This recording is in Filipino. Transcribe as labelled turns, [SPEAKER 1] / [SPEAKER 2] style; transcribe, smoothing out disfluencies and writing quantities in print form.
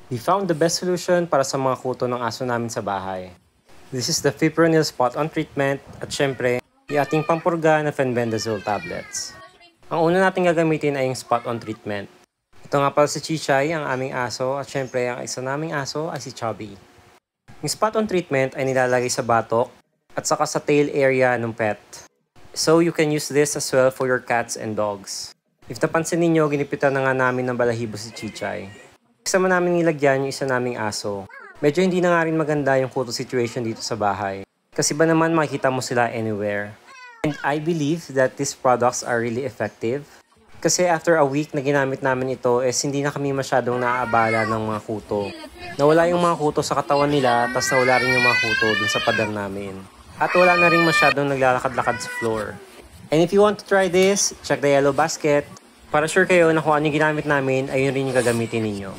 [SPEAKER 1] We found the best solution para sa mga kuto ng aso namin sa bahay. This is the Fipronil Spot-On Treatment at syempre, yung ating pampurga na Fenbendazole tablets. Ang una natin gagamitin ay yung Spot-On Treatment. Ito nga pala si Chichay, ang aming aso, at syempre ang isa naming aso ay si Chubby. Yung Spot-On Treatment ay nilalagay sa batok at saka sa tail area ng pet. So you can use this as well for your cats and dogs. If napansin ninyo, ginipitan na nga namin ng balahibo si Chichay. Kasama namin nilagyan yung isa naming aso. Medyo hindi na nga rin maganda yung photo situation dito sa bahay. Kasi ba naman makikita mo sila anywhere. And I believe that these products are really effective. Kasi after a week na ginamit namin ito, hindi na kami masyadong naaabala ng mga kuto. Nawala yung mga kuto sa katawan nila, tas nawala rin yung mga kuto dun sa pader namin. At wala na rin masyadong naglalakad-lakad sa floor. And if you want to try this, check the yellow basket. Para sure kayo na kung ano yung ginamit namin, ayun rin yung gagamitin ninyo.